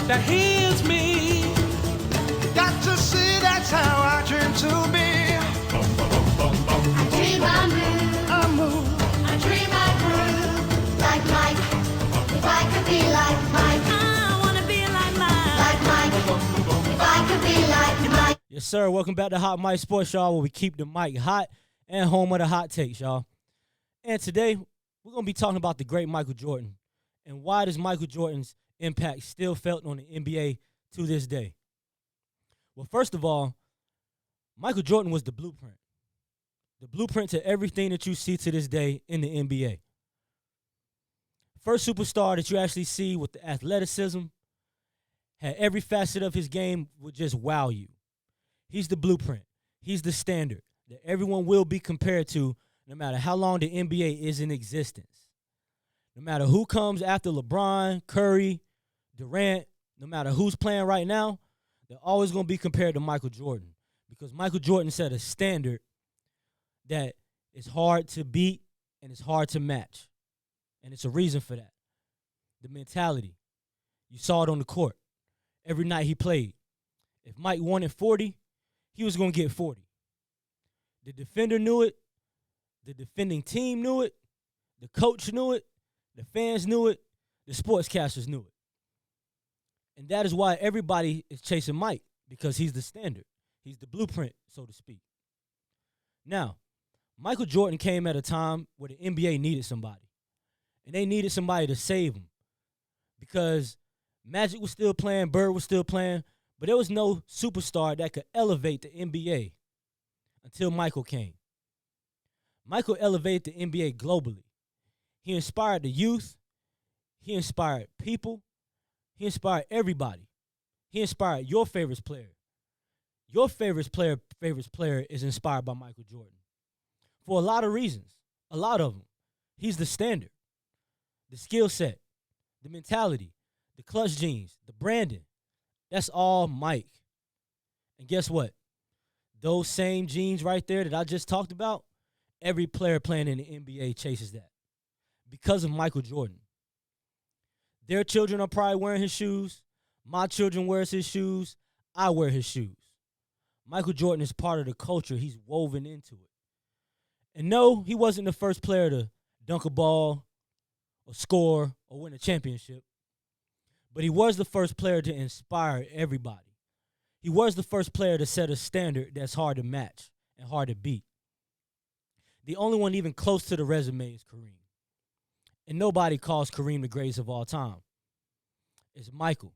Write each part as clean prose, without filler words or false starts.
that he is me. Got to see that's how I dream to be. I dream I move, I move. I dream I groove. Like Mike, if I could be like Mike. I wanna be like Mike. Like Mike, if I could be like Mike. Yes, sir. Welcome back to Hot Mic Sports, y'all, where we keep the mic hot and home of the hot takes, y'all. And today, we're going to be talking about the great Michael Jordan and why does Michael Jordan's impact still felt on the NBA to this day. Well, first of all, Michael Jordan was the blueprint to everything that you see to this day in the NBA. First superstar that you actually see with the athleticism, had every facet of his game would just wow you. He's the blueprint. He's the standard that everyone will be compared to no matter how long the NBA is in existence. No matter who comes after LeBron, Curry, Durant, no matter who's playing right now, they're always going to be compared to Michael Jordan because Michael Jordan set a standard that is hard to beat and it's hard to match. And it's a reason for that. The mentality. You saw it on the court. Every night he played. If Mike wanted 40, he was going to get 40. The defender knew it. The defending team knew it. The coach knew it. The fans knew it. The sportscasters knew it. And that is why everybody is chasing Mike, because he's the standard. He's the blueprint, so to speak. Now, Michael Jordan came at a time where the NBA needed somebody. And they needed somebody to save them. Because Magic was still playing, Bird was still playing, but there was no superstar that could elevate the NBA until Michael came. Michael elevated the NBA globally. He inspired the youth. He inspired people. He inspired everybody. He inspired your favorite player. Your favorite player is inspired by Michael Jordan. For a lot of reasons. A lot of them. He's the standard. The skill set. The mentality. The clutch genes. The branding. That's all Mike. And guess what? Those same genes right there that I just talked about, every player playing in the NBA chases that because of Michael Jordan. Their children are probably wearing his shoes. My children wears his shoes. I wear his shoes. Michael Jordan is part of the culture. He's woven into it. And no, he wasn't the first player to dunk a ball or score or win a championship. But he was the first player to inspire everybody. He was the first player to set a standard that's hard to match and hard to beat. The only one even close to the resume is Kareem. And nobody calls Kareem the greatest of all time. It's Michael.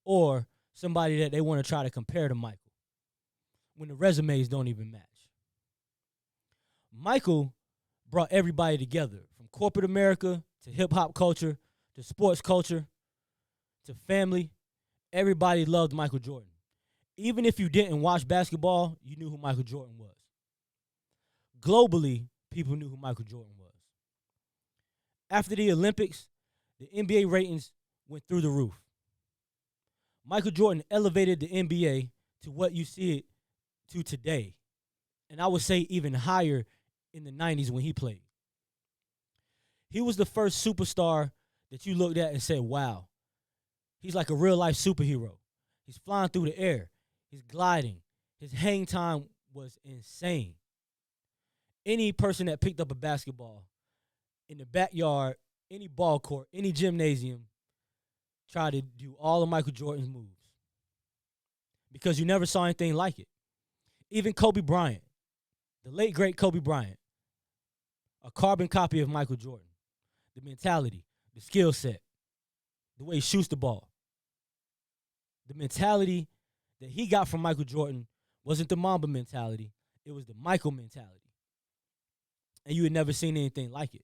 Or somebody that they want to try to compare to Michael when the resumes don't even match. Michael brought everybody together, from corporate America to hip-hop culture to sports culture to family. Everybody loved Michael Jordan. Even if you didn't watch basketball, you knew who Michael Jordan was. Globally, people knew who Michael Jordan was. After the Olympics, the NBA ratings went through the roof. Michael Jordan elevated the NBA to what you see it to today. And I would say even higher in the 90s when he played. He was the first superstar that you looked at and said, wow, he's like a real-life superhero. He's flying through the air. He's gliding. His hang time was insane. Any person that picked up a basketball in the backyard, any ball court, any gymnasium, tried to do all of Michael Jordan's moves because you never saw anything like it. Even Kobe Bryant, the late, great Kobe Bryant, a carbon copy of Michael Jordan. The mentality, the skill set, the way he shoots the ball. The mentality that he got from Michael Jordan wasn't the Mamba mentality. It was the Michael mentality. And you had never seen anything like it.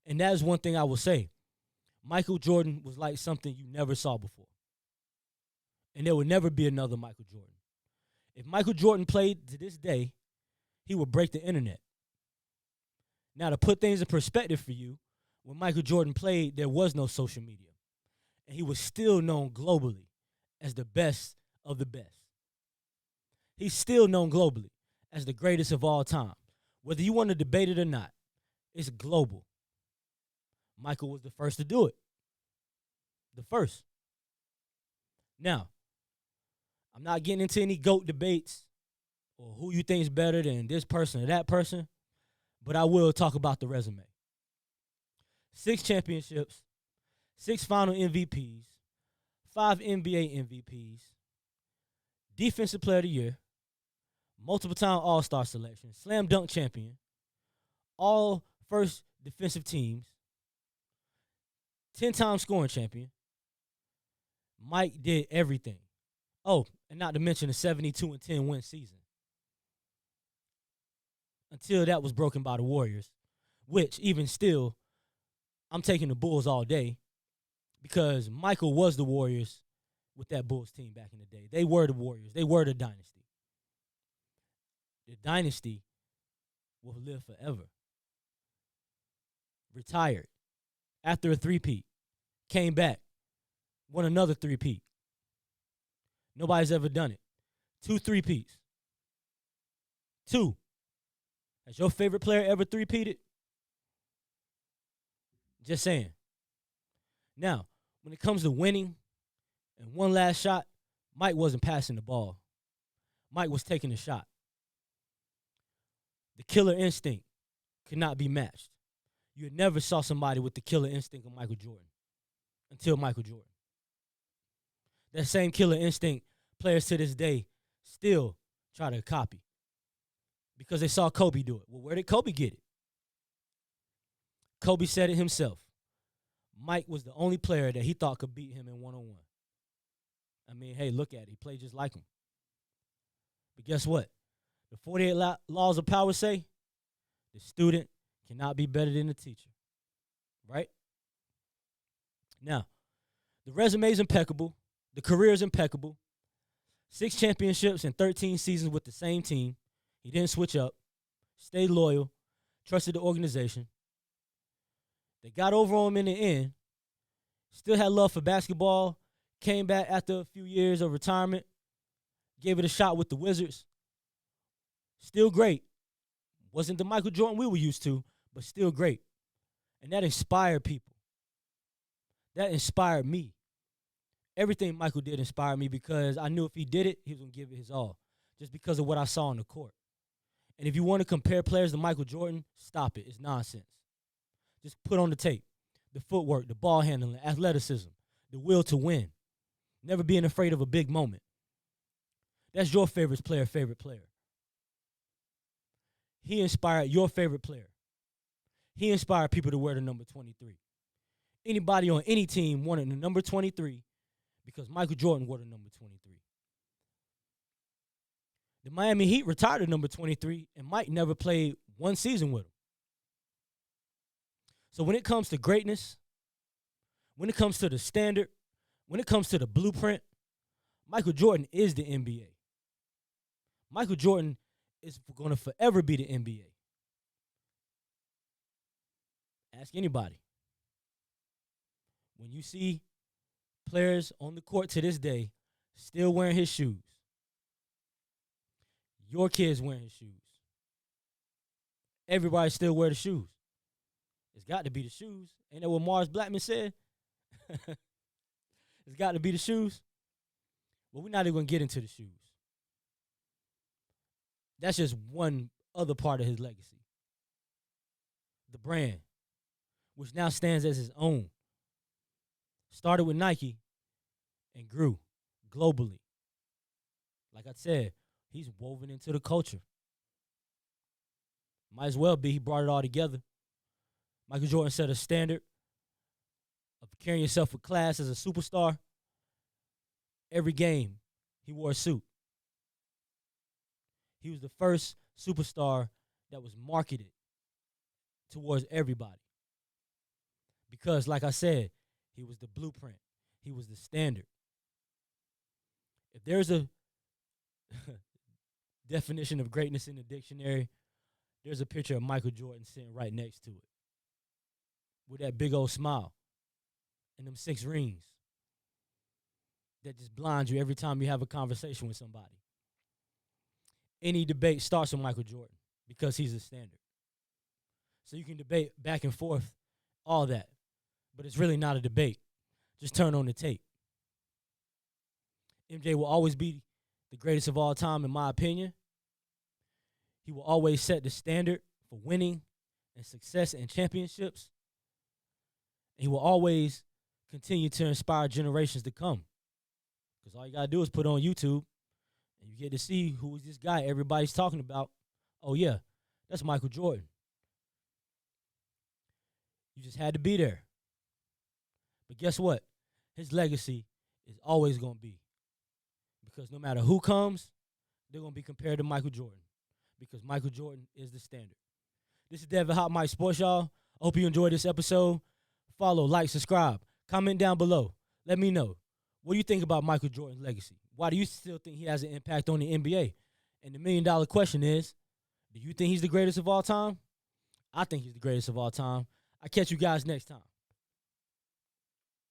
And that is one thing I will say. Michael Jordan was like something you never saw before. And there will never be another Michael Jordan. If Michael Jordan played to this day, he would break the internet. Now, to put things in perspective for you, when Michael Jordan played, there was no social media. And he was still known globally as the best of the best. He's still known globally as the greatest of all time. Whether you want to debate it or not, it's global. Michael was the first to do it. The first. Now, I'm not getting into any GOAT debates or who you think is better than this person or that person, but I will talk about the resume. 6 championships, 6 final MVPs, 5 NBA MVPs, Defensive Player of the Year, multiple-time All-Star selection, slam dunk champion, all first defensive teams, 10-time scoring champion. Mike did everything. Oh, and not to mention the 72-10 win season. Until that was broken by the Warriors, which even still, I'm taking the Bulls all day because Michael was the Warriors with that Bulls team back in the day. They were the Warriors. They were the dynasty. The dynasty will live forever. Retired after a three-peat, came back, won another three-peat. Nobody's ever done it. 2 three-peats. 2. Has your favorite player ever three-peated? Just saying. Now, when it comes to winning and one last shot, Mike wasn't passing the ball. Mike was taking the shot. The killer instinct could not be matched. You never saw somebody with the killer instinct of Michael Jordan until Michael Jordan. That same killer instinct, players to this day still try to copy because they saw Kobe do it. Well, where did Kobe get it? Kobe said it himself. Mike was the only player that he thought could beat him in one-on-one. I mean, hey, look at it. He played just like him. But guess what? The 48 laws of power say the student cannot be better than the teacher. Right? Now, the resume is impeccable. The career is impeccable. 6 championships and 13 seasons with the same team. He didn't switch up. Stayed loyal. Trusted the organization. They got over on him in the end. Still had love for basketball. Came back after a few years of retirement. Gave it a shot with the Wizards. Still great. Wasn't the Michael Jordan we were used to, but still great. And that inspired people. That inspired me. Everything Michael did inspired me because I knew if he did it, he was going to give it his all. Just because of what I saw on the court. And if you want to compare players to Michael Jordan, stop it. It's nonsense. Just put on the tape. The footwork, the ball handling, athleticism, the will to win. Never being afraid of a big moment. That's your favorite player. He inspired your favorite player. He inspired people to wear the number 23. Anybody on any team wanted the number 23 because Michael Jordan wore the number 23. The Miami Heat retired the number 23, and Mike never played one season with him. So when it comes to greatness, when it comes to the standard, when it comes to the blueprint, Michael Jordan is the NBA. Michael Jordan is going to forever be the NBA. Ask anybody. When you see players on the court to this day still wearing his shoes, your kids wearing his shoes, everybody still wear the shoes. It's got to be the shoes. Ain't that what Mars Blackman said? It's got to be the shoes. But we're not even going to get into the shoes. That's just one other part of his legacy. The brand, which now stands as his own. Started with Nike and grew globally. Like I said, he's woven into the culture. Might as well be. He brought it all together. Michael Jordan set a standard of carrying yourself with class as a superstar. Every game, he wore a suit. He was the first superstar that was marketed towards everybody. Because, like I said, he was the blueprint. He was the standard. If there's a definition of greatness in the dictionary, there's a picture of Michael Jordan sitting right next to it with that big old smile and them 6 rings that just blind you every time you have a conversation with somebody. Any debate starts with Michael Jordan because he's the standard. So you can debate back and forth, all that. But it's really not a debate. Just turn on the tape. MJ will always be the greatest of all time, in my opinion. He will always set the standard for winning and success and championships. And he will always continue to inspire generations to come. Because all you got to do is put on YouTube and you get to see who is this guy everybody's talking about. Oh, yeah, that's Michael Jordan. You just had to be there. But guess what? His legacy is always going to be. Because no matter who comes, they're going to be compared to Michael Jordan. Because Michael Jordan is the standard. This is Devin Hot Mike Sports, y'all. I hope you enjoyed this episode. Follow, like, subscribe. Comment down below. Let me know. What do you think about Michael Jordan's legacy? Why do you still think he has an impact on the NBA? And the $1,000,000 question is, do you think he's the greatest of all time? I think he's the greatest of all time. I'll catch you guys next time.